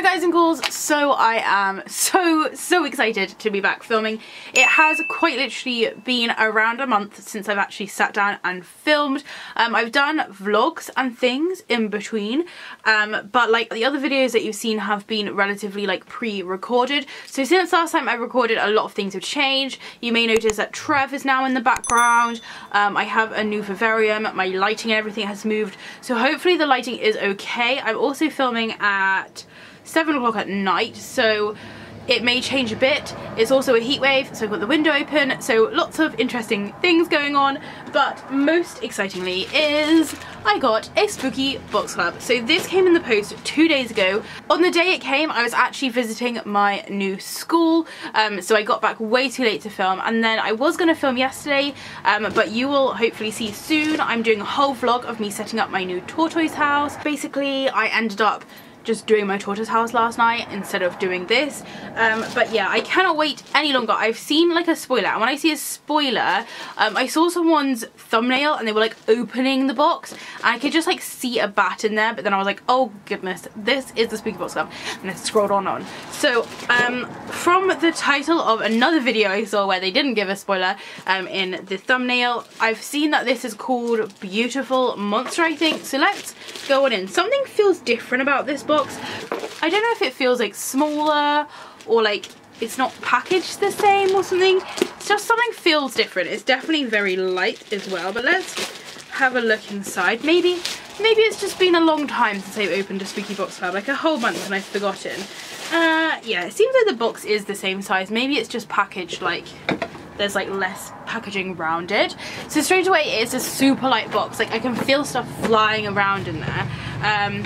Hi guys and ghouls, so I am so excited to be back filming. It has quite literally been around a month since I've actually sat down and filmed. I've done vlogs and things in between, but like the other videos that you've seen have been relatively like pre-recorded. So since last time I recorded, a lot of things have changed. You may notice that Trev is now in the background. I have a new vivarium, my lighting and everything has moved. So hopefully the lighting is okay. I'm also filming at 7 o'clock at night, so it may change a bit. It's also a heat wave, so I've got the window open, so lots of interesting things going on. But most excitingly is I got a spooky box club. So this came in the post 2 days ago. On the day it came, I was actually visiting my new school, so I got back way too late to film, and then I was going to film yesterday, but you will hopefully see soon. I'm doing a whole vlog of me setting up my new tortoise house. Basically, I ended up just doing my tortoise house last night instead of doing this, but yeah, I cannot wait any longer. I've seen like a spoiler, and when I see a spoiler, I saw someone's thumbnail and they were like opening the box and I could just like see a bat in there, but then I was like, oh goodness, this is the spooky box club, and I scrolled on. So from the title of another video I saw where they didn't give a spoiler in the thumbnail, I've seen that this is called Beautiful Monster, I think. So let's go on in. Something feels different about this box. I don't know if it feels like smaller or like it's not packaged the same or something. It's just something feels different. It's definitely very light as well, but let's have a look inside. Maybe it's just been a long time since I've opened a spooky box club, like a whole month, and I've forgotten. Yeah, it seems like the box is the same size. Maybe it's just packaged like there's like less packaging around it. So straight away it's a super light box. Like I can feel stuff flying around in there, and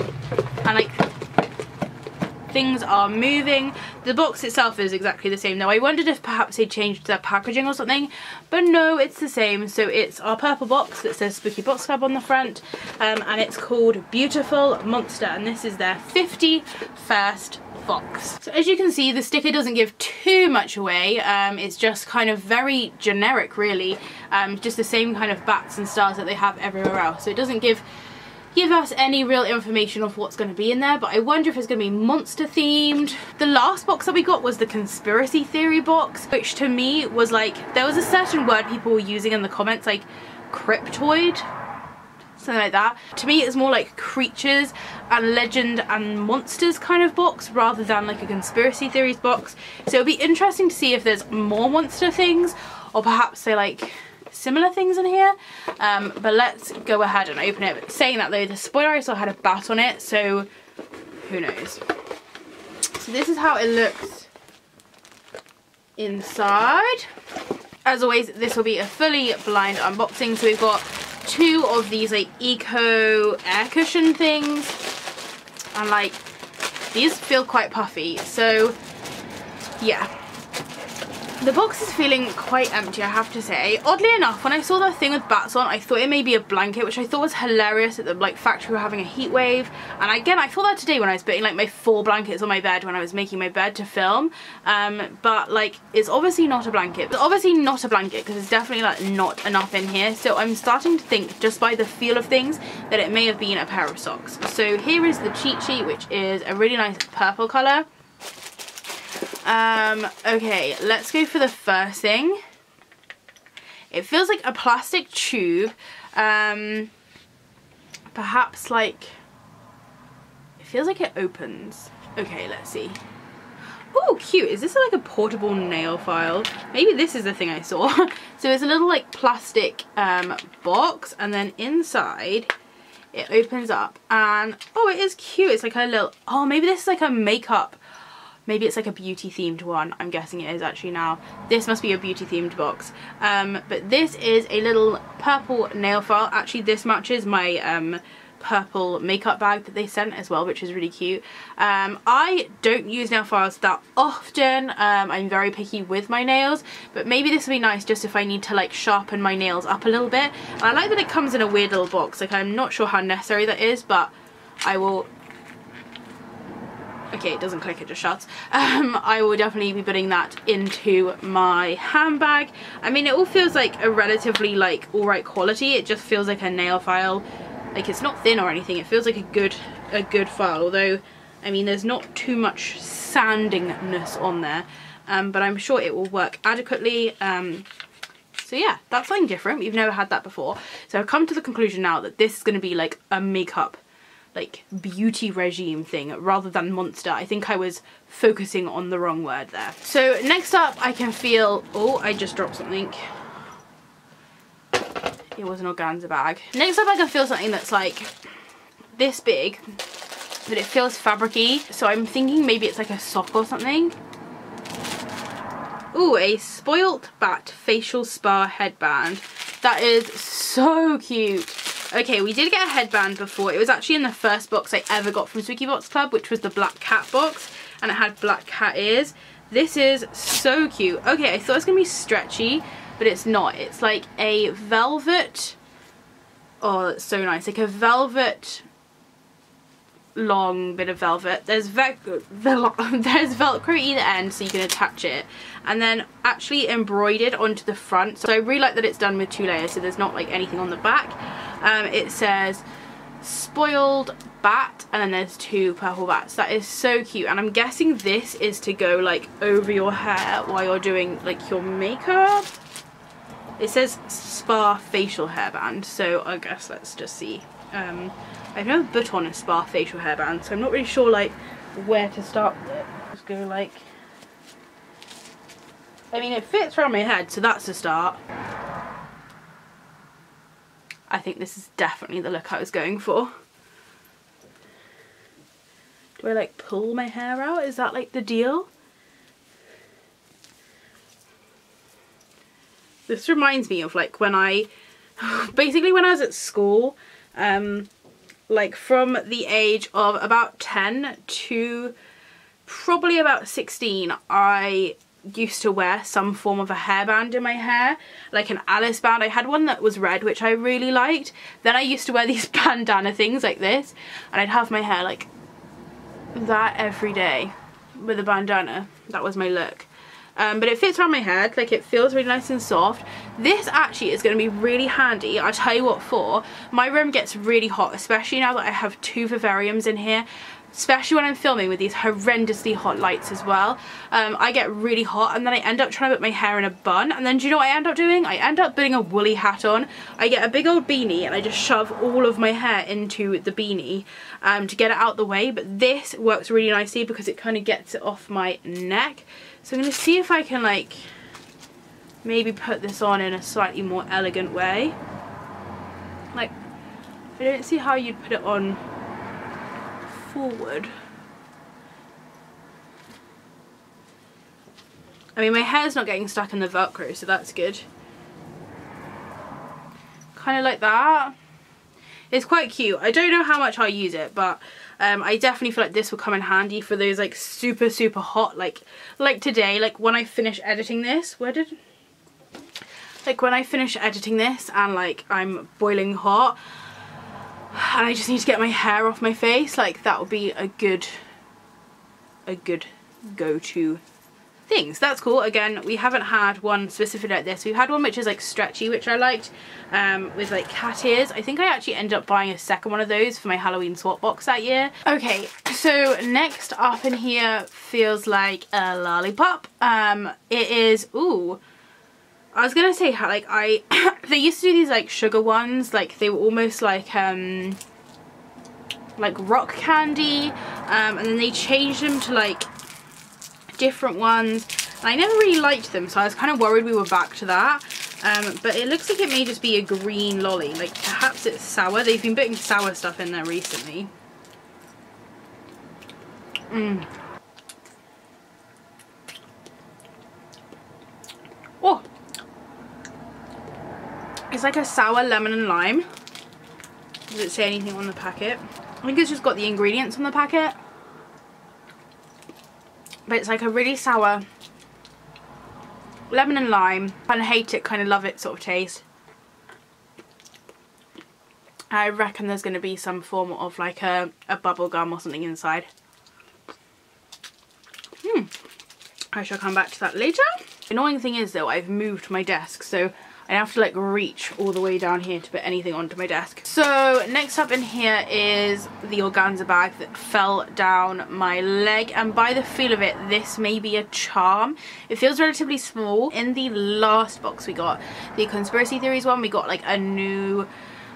like things are moving. The box itself is exactly the same though. I wondered if perhaps they changed their packaging or something, but no, it's the same. So it's our purple box that says Spooky Box Club on the front, and it's called Beautiful Monster, and this is their 51st box. So as you can see, the sticker doesn't give too much away. It's just kind of very generic really, just the same kind of bats and stars that they have everywhere else. So it doesn't give us any real information of what's going to be in there, but I wonder if it's going to be monster themed. The last box that we got was the conspiracy theory box, which to me was like, there was a certain word people were using in the comments, like cryptoid, something like that. To me it's more like creatures and legend and monsters kind of box rather than like a conspiracy theories box. So it'll be interesting to see if there's more monster things or perhaps they like similar things in here, but let's go ahead and open it. But saying that though, the spoiler I saw had a bat on it, so who knows. So this is how it looks inside. As always, this will be a fully blind unboxing. So we've got two of these like eco air cushion things, and like these feel quite puffy, so yeah. The box is feeling quite empty, I have to say. Oddly enough, when I saw that thing with bats on, I thought it may be a blanket, which I thought was hilarious that the like factory were having a heat wave. And again, I thought that today when I was putting like my 4 blankets on my bed when I was making my bed to film. But like, it's obviously not a blanket. It's obviously not a blanket because it's definitely like not enough in here. So I'm starting to think, just by the feel of things, that it may have been a pair of socks. So here is the cheat sheet, which is a really nice purple colour. Okay, let's go for the first thing. It feels like a plastic tube, perhaps like, it feels like it opens. Okay, let's see. Oh, cute. Is this like a portable nail file? Maybe this is the thing I saw. So it's a little like plastic box, and then inside it opens up, and oh, it is cute. It's like a little, oh, maybe this is like a makeup. Maybe it's like a beauty themed one. I'm guessing it is actually now. This must be a beauty themed box. But this is a little purple nail file. Actually, this matches my purple makeup bag that they sent as well, which is really cute. I don't use nail files that often. I'm very picky with my nails, but maybe this would be nice just if I need to like sharpen my nails up a little bit. And I like that it comes in a weird little box. Like, I'm not sure how necessary that is, but I will. Okay, it doesn't click, it just shuts. I will definitely be putting that into my handbag. I mean, it all feels like a relatively like alright quality. It just feels like a nail file. Like, it's not thin or anything. It feels like a good file, although I mean, there's not too much sandingness on there, but I'm sure it will work adequately. So yeah, that's something different. We've never had that before. So I've come to the conclusion now that this is going to be like a makeup, like beauty regime thing rather than monster. I think I was focusing on the wrong word there. So next up I can feel, oh, I just dropped something. It was an organza bag. Next up I can feel something that's like this big, but it feels fabric-y. So I'm thinking maybe it's like a sock or something. Ooh, a Spoilt Bat facial spa headband. That is so cute. Okay, we did get a headband before. It was actually in the first box I ever got from Swiki Box Club, which was the black cat box, and it had black cat ears. This is so cute. Okay, I thought it was gonna be stretchy, but it's not. It's like a velvet, oh, that's so nice. Like a velvet, long bit of velvet. There's Velcro either end so you can attach it, and then actually embroidered onto the front. So I really like that it's done with 2 layers, so there's not like anything on the back. It says Spoiled Bat, and then there's 2 purple bats. That is so cute, and I'm guessing this is to go like over your hair while you're doing like your makeup. It says spa facial hairband, so I guess let's just see. I've never put on a spa facial hairband, so I'm not really sure like where to start with it. Just go like, I mean, it fits around my head, so that's a start. I think this is definitely the look I was going for. Do I like pull my hair out? Is that like the deal? This reminds me of like when I, basically when I was at school, like from the age of about 10 to probably about 16, I used to wear some form of a hairband in my hair, like an Alice band. I had one that was red, which I really liked. Then I used to wear these bandana things like this, and I'd have my hair like that every day with a bandana. That was my look. But it fits around my head, like it feels really nice and soft. This actually is going to be really handy. I'll tell you what for. My room gets really hot, especially now that I have 2 vivariums in here, especially when I'm filming with these horrendously hot lights as well. I get really hot, and then I end up trying to put my hair in a bun, and then do you know what I end up doing? I end up putting a woolly hat on. I get a big old beanie and I just shove all of my hair into the beanie to get it out the way. But this works really nicely because it kind of gets it off my neck. So I'm going to see if I can like maybe put this on in a slightly more elegant way. Like, I don't see how you'd put it on forward. I mean, my hair's not getting stuck in the Velcro, so that's good. Kind of like that. It's quite cute. I don't know how much I'll use it, but I definitely feel like this will come in handy for those like super hot, like today, like when I finish editing this, when I finish editing this and like I'm boiling hot and I just need to get my hair off my face, like that would be a good go-to things. That's cool. Again, we haven't had one specific like this. We've had one which is like stretchy, which I liked, with like cat ears. I think I actually ended up buying a second one of those for my Halloween swap box that year. Okay, so next up in here feels like a lollipop. It is, ooh, I was gonna say how like they used to do these like sugar ones, like they were almost like rock candy, and then they changed them to like different ones, and I never really liked them, so I was kind of worried we were back to that. But it looks like it may just be a green lolly, like perhaps it's sour. They've been putting sour stuff in there recently. Oh, it's like a sour lemon and lime. Does it say anything on the packet? I think it's just got the ingredients on the packet. But it's like a really sour lemon and lime. Kind of hate it, kind of love it sort of taste. I reckon there's going to be some form of like a bubble gum or something inside. I shall come back to that later. The annoying thing is though, I've moved my desk, so I have to like reach all the way down here to put anything onto my desk. So next up in here is the organza bag that fell down my leg, and by the feel of it, this may be a charm. It feels relatively small. In the last box we got, the conspiracy theories one, we got like a new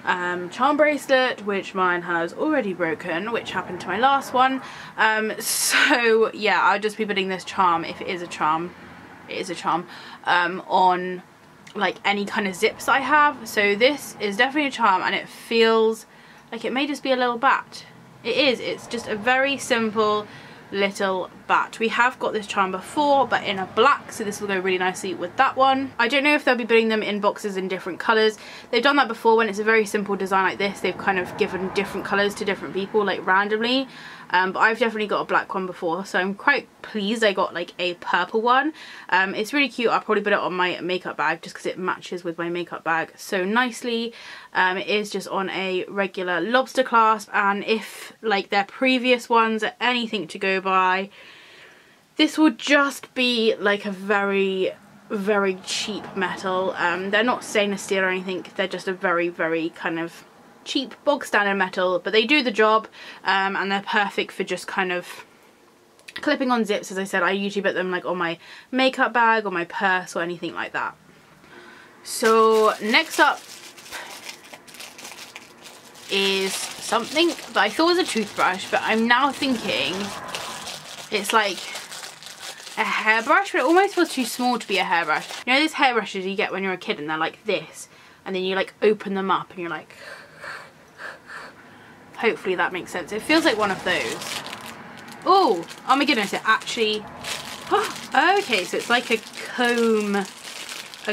charm bracelet, which mine has already broken, which happened to my last one. So yeah, I'll just be putting this charm, if it is a charm, on like any kind of zips I have. So this is definitely a charm, and it feels like it may just be a little bat. It is, it's just a very simple little bat. We have got this charm before, but in a black, so this will go really nicely with that one. I don't know if they'll be putting them in boxes in different colours. They've done that before when it's a very simple design like this. They've kind of given different colours to different people, like randomly. But I've definitely got a black one before, so I'm quite pleased I got like a purple one. It's really cute. I'll probably put it on my makeup bag just because it matches with my makeup bag so nicely. It is just on a regular lobster clasp, and if like their previous ones are anything to go by, this will just be like a very cheap metal. They're not stainless steel or anything, they're just a very kind of cheap bog standard metal, but they do the job, and they're perfect for just kind of clipping on zips. As I said, I usually put them like on my makeup bag or my purse or anything like that. So next up is something that I thought was a toothbrush, but I'm now thinking it's like a hairbrush, but it almost feels too small to be a hairbrush. You know those hairbrushes you get when you're a kid and they're like this, and then you like open them up and you're like, hopefully that makes sense. It feels like one of those. Oh my goodness, it actually, okay, so it's like a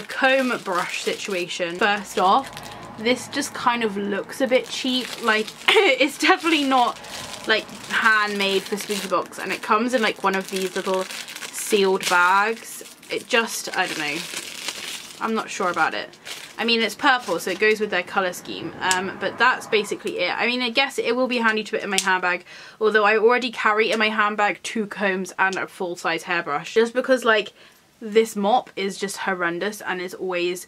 comb brush situation. First off, this just kind of looks a bit cheap. Like it's definitely not like handmade for Spooky Box, and it comes in like one of these little sealed bags. It just, I don't know, I'm not sure about it. I mean, it's purple, so it goes with their colour scheme, but that's basically it. I mean, I guess it will be handy to put in my handbag, although I already carry in my handbag 2 combs and a full-size hairbrush, just because, like, this mop is just horrendous and is always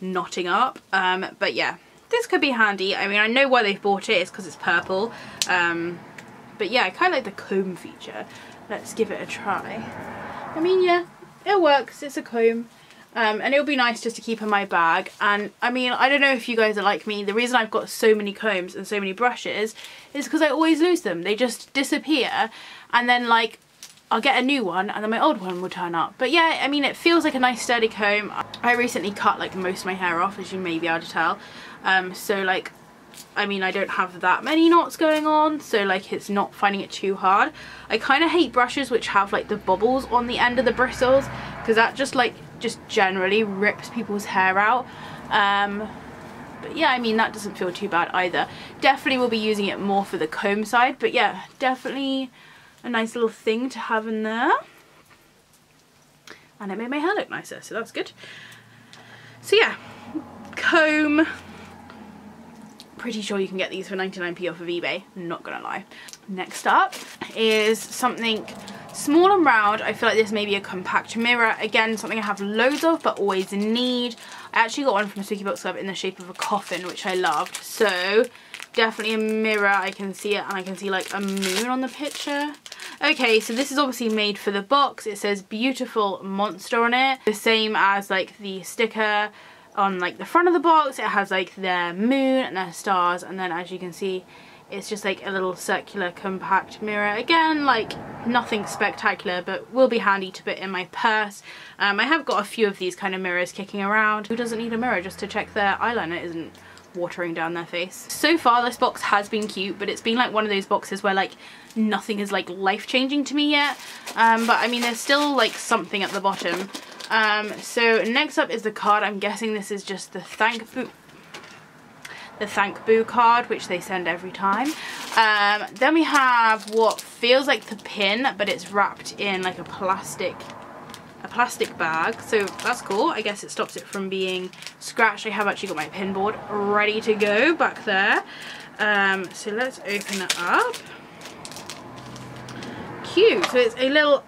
knotting up. But yeah, this could be handy. I mean, I know why they've bought it, it's because it's purple. But yeah, I kind of like the comb feature. Let's give it a try. I mean, yeah, it works, it's a comb. And it'll be nice just to keep in my bag. And I mean, I don't know if you guys are like me, the reason I've got so many combs and so many brushes is because I always lose them. They just disappear, and then like I'll get a new one and then my old one will turn up. But yeah, I mean, it feels like a nice sturdy comb. I recently cut like most of my hair off, as you may be able to tell. So like, I mean, I don't have that many knots going on, so like it's not finding it too hard. I kind of hate brushes which have like the bubbles on the end of the bristles, because that just generally rips people's hair out. But yeah, I mean, that doesn't feel too bad either. Definitely will be using it more for the comb side, but yeah, definitely a nice little thing to have in there. And it made my hair look nicer, so that's good. So yeah, comb. Pretty sure you can get these for 99p off of eBay, not gonna lie. Next up is something small and round. I feel like this may be a compact mirror. Again, something I have loads of but always need. I actually got one from Spooky Box Club in the shape of a coffin, which I loved. So definitely a mirror. I can see it, and I can see like a moon on the picture. Okay, so this is obviously made for the box. It says beautiful monster on it, the same as like the sticker on like the front of the box. It has like their moon and their stars, and then as you can see, it's just like a little circular compact mirror. Again, like nothing spectacular, but will be handy to put in my purse. I have got a few of these kind of mirrors kicking around. Who doesn't need a mirror just to check their eyeliner isn't watering down their face? So far this box has been cute, but it's been like one of those boxes where like nothing is like life-changing to me yet. But I mean, there's still like something at the bottom. So next up is the card. I'm guessing this is just the thank boo card, which they send every time. Then we have what feels like the pin, but it's wrapped in like a plastic bag, so that's cool. I guess it stops it from being scratched. I have actually got my pin board ready to go back there. So let's open it up. Cute. So it's a little,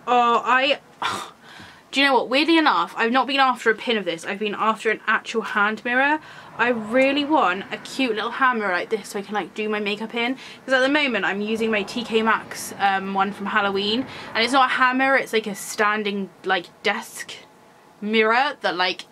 Do you know what, weirdly enough, I've not been after a pin of this, I've been after an actual hand mirror. I really want a cute little hand mirror like this so I can like do my makeup in, because at the moment I'm using my TK Maxx one from Halloween, and it's not a hand mirror, it's like a standing like desk mirror that, like,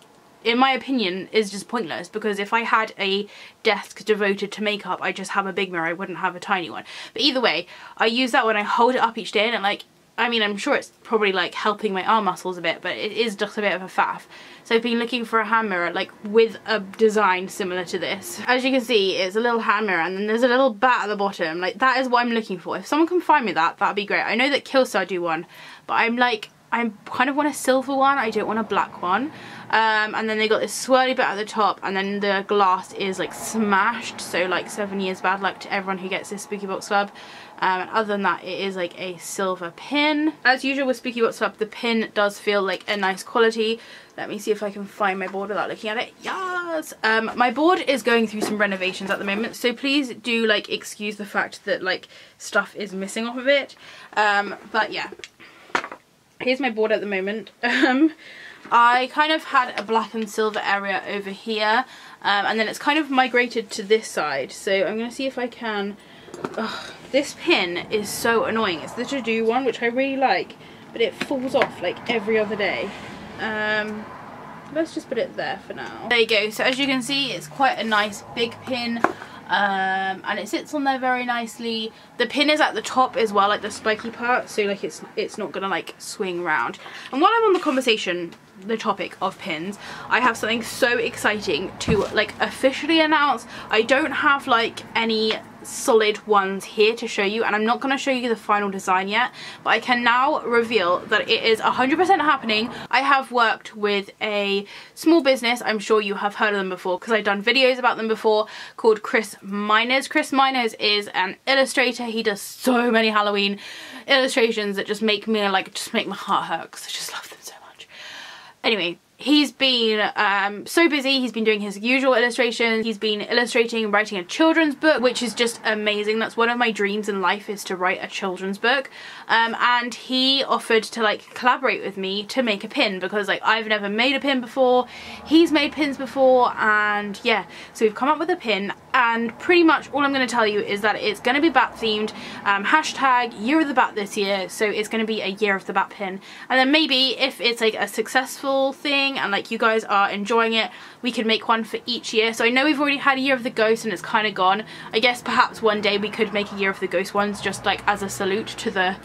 in my opinion is just pointless, because if I had a desk devoted to makeup I'd just have a big mirror, I wouldn't have a tiny one. But either way, I use that when I hold it up each day, and like, I mean, I'm sure it's probably like helping my arm muscles a bit, but it is just a bit of a faff. So I've been looking for a hand mirror like with a design similar to this. As you can see, it's a little hand mirror and then there's a little bat at the bottom. Like, that is what I'm looking for. If someone can find me that, that'd be great. I know that Killstar do one, but I kind of want a silver one, I don't want a black one. And then they got this swirly bit at the top, and then the glass is like smashed, so like 7 years bad luck to everyone who gets this Spooky Box Club. And other than that, it is like a silver pin. As usual with Spooky Box Club, the pin does feel like a nice quality. Let me see if I can find my board without looking at it. Yes! My board is going through some renovations at the moment, so please do like excuse the fact that like stuff is missing off of it. But yeah, here's my board at the moment. I kind of had a black and silver area over here, and then it's kind of migrated to this side, so I'm going to see if I can... Ugh, this pin is so annoying. It's the to-do one, which I really like, but it falls off like every other day. Let's just put it there for now. There you go. So as you can see, it's quite a nice big pin. And it sits on there very nicely. The pin is at the top as well, like the spiky part, so like it's not gonna like swing round. And while I'm on the topic of pins, I have something so exciting to like officially announce. I don't have like any solid ones here to show you, and I'm not going to show you the final design yet, but I can now reveal that it is 100% happening. I have worked with a small business, I'm sure you have heard of them before because I've done videos about them before, called Chris Miners. Chris Miners is an illustrator. He does so many Halloween illustrations that just make me like, just make my heart hurt because I just love them so much. Anyway, he's been so busy. He's been doing his usual illustrations. He's been illustrating and writing a children's book, which is just amazing. That's one of my dreams in life, is to write a children's book. And he offered to like collaborate with me to make a pin, because like I've never made a pin before. He's made pins before, and yeah, so we've come up with a pin. And pretty much all I'm going to tell you is that it's going to be bat themed, hashtag Year of the Bat this year, so it's going to be a Year of the Bat pin. And then maybe if it's like a successful thing and like you guys are enjoying it, we could make one for each year. So I know we've already had a Year of the Ghost and it's kind of gone. I guess perhaps one day we could make a Year of the Ghost ones, just like as a salute to the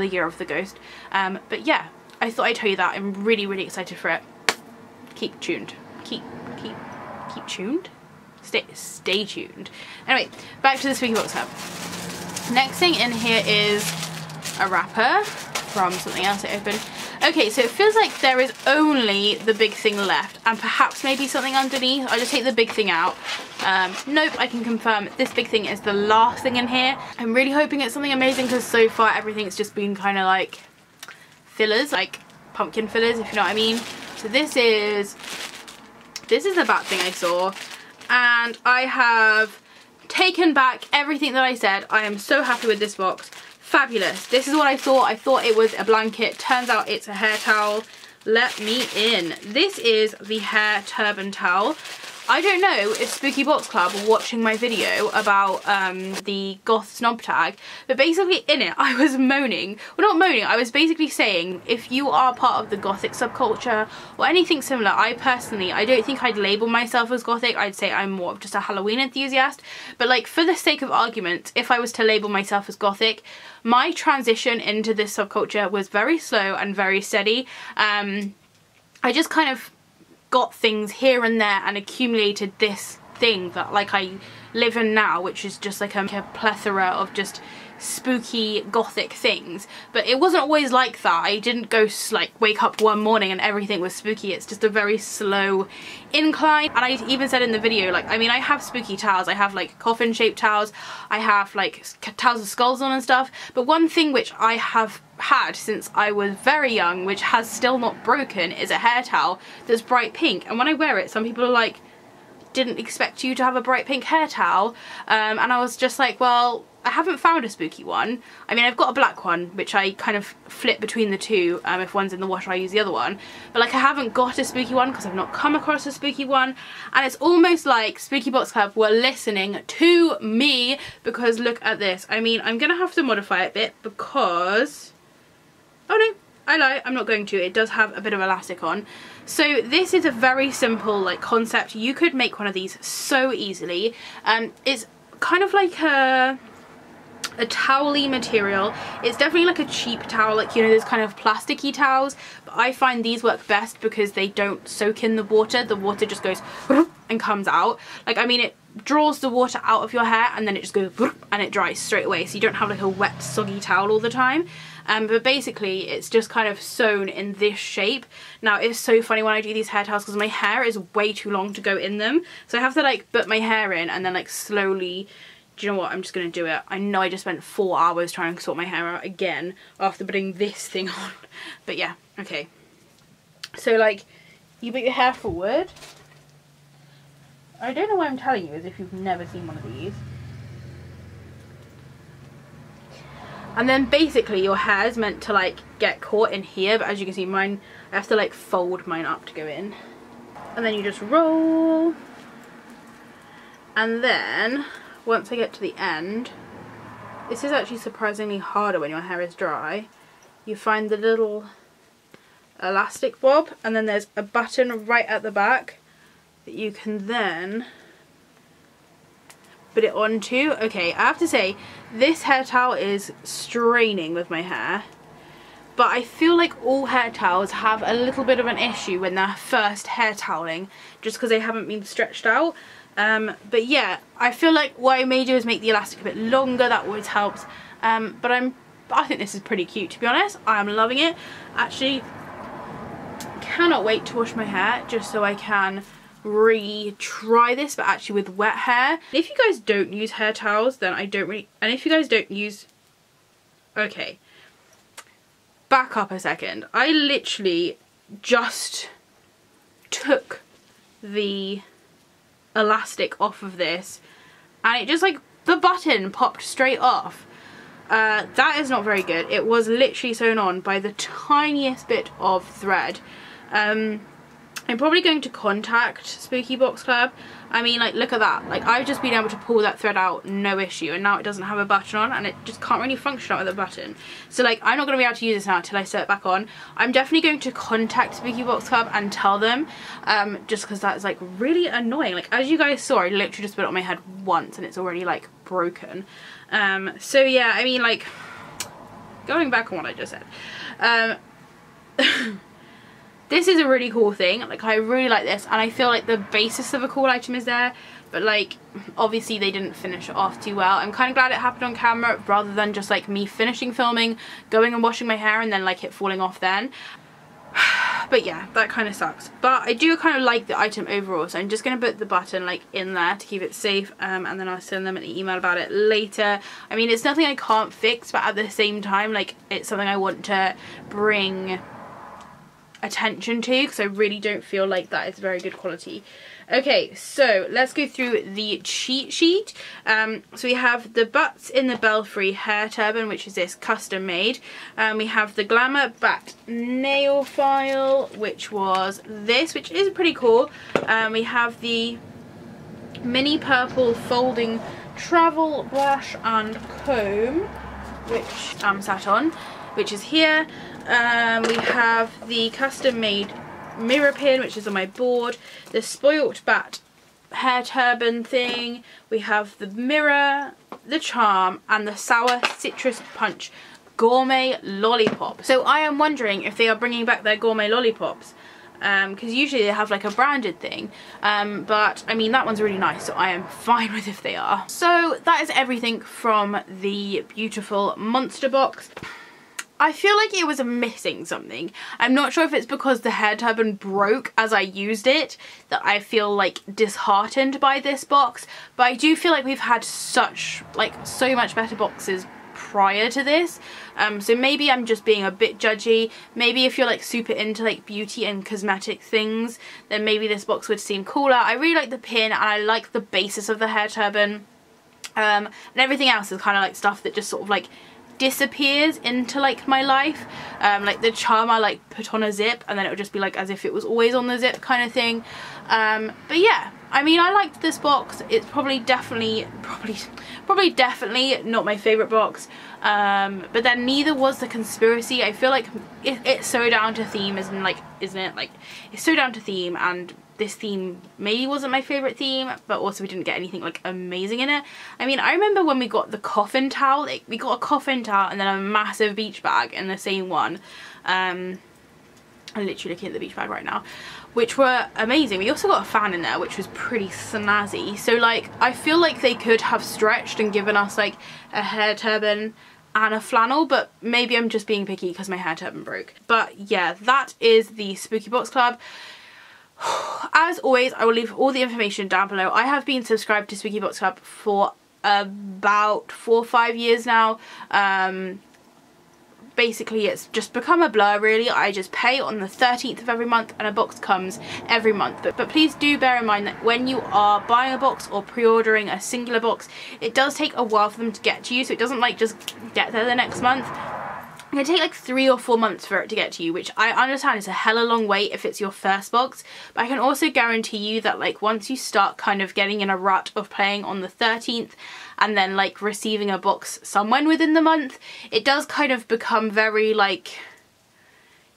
Year of the Ghost. But yeah, I thought I'd tell you that. I'm really, really excited for it. Keep tuned. Keep tuned? Stay tuned. Anyway, back to the Spooky Box Club. Next thing in here is a wrapper from something else I opened. Okay, so it feels like there is only the big thing left, and perhaps maybe something underneath. I'll just take the big thing out. Nope, I can confirm this big thing is the last thing in here. I'm really hoping it's something amazing, because so far everything's just been kind of like fillers, like pumpkin fillers, if you know what I mean. So this is the bat thing I saw. And I have taken back everything that I said. I am so happy with this box. Fabulous. This is what I thought. I thought it was a blanket. Turns out it's a hair towel. Let me in. This is the hair turban towel. I don't know if Spooky Box Club were watching my video about the goth snob tag, but basically in it I was moaning, well not moaning, I was basically saying if you are part of the gothic subculture or anything similar, I don't think I'd label myself as gothic. I'd say I'm more of just a Halloween enthusiast, but like for the sake of argument, if I was to label myself as gothic, my transition into this subculture was very slow and very steady. I just kind of got things here and there and accumulated this thing that like I live in now, which is just like a plethora of just spooky gothic things. But it wasn't always like that. I didn't go like wake up one morning and everything was spooky. It's just a very slow incline. And I even said in the video, like, I mean, I have spooky towels. I have like coffin shaped towels. I have like towels with skulls on and stuff. But one thing which I have had since I was very young, which has still not broken, is a hair towel that's bright pink. And when I wear it, some people are like, didn't expect you to have a bright pink hair towel. And I was just like, well, I haven't found a spooky one. I mean, I've got a black one, which I kind of flip between the two. If one's in the wash, I use the other one. But like, I haven't got a spooky one because I've not come across a spooky one. And it's almost like Spooky Box Club were listening to me, because look at this. I mean, I'm going to have to modify it a bit because... Oh no, I lie, I'm not going to. It does have a bit of elastic on. So this is a very simple like concept. You could make one of these so easily. It's kind of like a towel-y material. It's definitely like a cheap towel, like, you know, those kind of plasticky towels, but I find these work best because they don't soak in the water just goes and comes out. Like, I mean, it draws the water out of your hair and then it just goes and it dries straight away, so you don't have like a wet soggy towel all the time. But basically it's just kind of sewn in this shape. Now it's so funny when I do these hair towels because my hair is way too long to go in them, so I have to like put my hair in and then like slowly. Do you know what, I'm just going to do it. I know I just spent 4 hours trying to sort my hair out again after putting this thing on. But yeah, okay. So like, you put your hair forward. I don't know why I'm telling you as if you've never seen one of these. And then basically your hair is meant to like get caught in here, but as you can see mine, I have to like fold mine up to go in. And then you just roll. And then... once I get to the end, this is actually surprisingly harder when your hair is dry. You find the little elastic bob and then there's a button right at the back that you can then put it onto. Okay, I have to say this hair towel is straining with my hair, but I feel like all hair towels have a little bit of an issue when they're first hair toweling, just because they haven't been stretched out. But yeah, I feel like what I may do is make the elastic a bit longer. That always helps. But I think this is pretty cute, to be honest. I am loving it. Actually, cannot wait to wash my hair just so I can retry this, but actually with wet hair. If you guys don't use hair towels, then I don't really, and if you guys don't use, okay, back up a second. I literally just took the elastic off of this and it just like the button popped straight off. That is not very good. It was literally sewn on by the tiniest bit of thread. I'm probably going to contact Spooky Box Club. I mean, like, look at that. Like, I've just been able to pull that thread out, no issue, and now it doesn't have a button on, and it just can't really function out with a button. So, like, I'm not going to be able to use this now until I set it back on. I'm definitely going to contact Spooky Box Club and tell them, just because that's, like, really annoying. Like, as you guys saw, I literally just put it on my head once, and it's already, like, broken. So, yeah, I mean, like, going back on what I just said, this is a really cool thing. Like, I really like this, and I feel like the basis of a cool item is there, but like, obviously they didn't finish it off too well. I'm kind of glad it happened on camera rather than just like me finishing filming, going and washing my hair, and then like it falling off then. But yeah, that kind of sucks. But I do kind of like the item overall, so I'm just going to put the button like in there to keep it safe, and then I'll send them an email about it later. I mean, it's nothing I can't fix, but at the same time, like, it's something I want to bring attention to, because I really don't feel like that is very good quality. Okay, so let's go through the cheat sheet. So we have the Butts in the Belfry hair turban, which is this custom made. We have the Glamour Bat nail file, which was this, which is pretty cool. We have the mini purple folding travel brush and comb, which I'm sat on, which is here. We have the custom made mirror pin, which is on my board, the Spoilt Bat hair turban thing, we have the mirror, the charm, and the Sour Citrus Punch gourmet lollipop. So I am wondering if they are bringing back their gourmet lollipops, because usually they have like a branded thing, but I mean, that one's really nice, so I am fine with if they are. So that is everything from the beautiful monster box. I feel like it was missing something. I'm not sure if it's because the hair turban broke as I used it that I feel like disheartened by this box, but I do feel like we've had so much better boxes prior to this, so maybe I'm just being a bit judgy. Maybe if you're like super into like beauty and cosmetic things, then maybe this box would seem cooler. I really like the pin and I like the basis of the hair turban. and everything else is kind of like stuff that just sort of like disappears into like my life. Like the charm I like put on a zip and then it would just be like as if it was always on the zip kind of thing. But yeah, I mean, I liked this box. It's probably definitely not my favorite box, but then neither was the conspiracy. I feel like it's so down to theme, isn't it? Like, it's so down to theme, and this theme maybe wasn't my favorite theme, but also we didn't get anything like amazing in it. I mean, I remember when we got the coffin towel, we got a coffin towel and then a massive beach bag in the same one. I'm literally looking at the beach bag right now, which were amazing. We also got a fan in there, which was pretty snazzy. So like, I feel like they could have stretched and given us like a hair turban and a flannel, but maybe I'm just being picky because my hair turban broke. But yeah, that is the Spooky Box Club. As always, I will leave all the information down below. I have been subscribed to Spooky Box Club for about 4 or 5 years now. Basically it's just become a blur really. I just pay on the 13th of every month and a box comes every month. But please do bear in mind that when you are buying a box or pre-ordering a singular box, it does take a while for them to get to you, so it doesn't like just get there the next month. It can take like 3 or 4 months for it to get to you, which I understand is a hella long wait if it's your first box, but I can also guarantee you that like once you start kind of getting in a rut of playing on the 13th and then like receiving a box somewhere within the month, it does kind of become very like,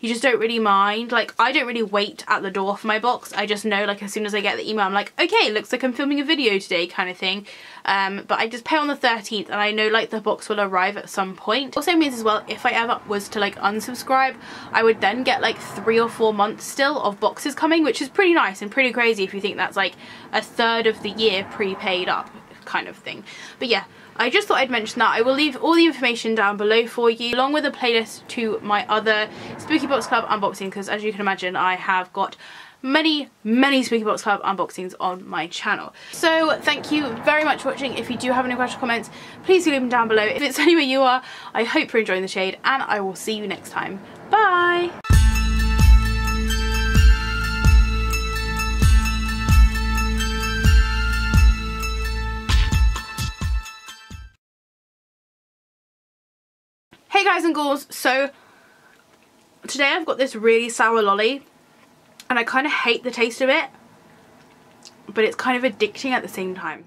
you just don't really mind. Like, I don't really wait at the door for my box. I just know like as soon as I get the email, I'm like, okay, looks like I'm filming a video today kind of thing. But I just pay on the 13th and I know like the box will arrive at some point. Also means as well, if I ever was to like unsubscribe, I would then get like 3 or 4 months still of boxes coming, which is pretty nice and pretty crazy if you think that's like a third of the year prepaid up kind of thing. But yeah, I just thought I'd mention that. I will leave all the information down below for you, along with a playlist to my other Spooky Box Club unboxing, because as you can imagine, I have got many Spooky Box Club unboxings on my channel. So thank you very much for watching. If you do have any questions or comments, please do leave them down below. If it's anywhere you are, I hope you're enjoying the shade, and I will see you next time. Bye! Hey guys and ghouls, so today I've got this really sour lolly and I kind of hate the taste of it, but it's kind of addicting at the same time.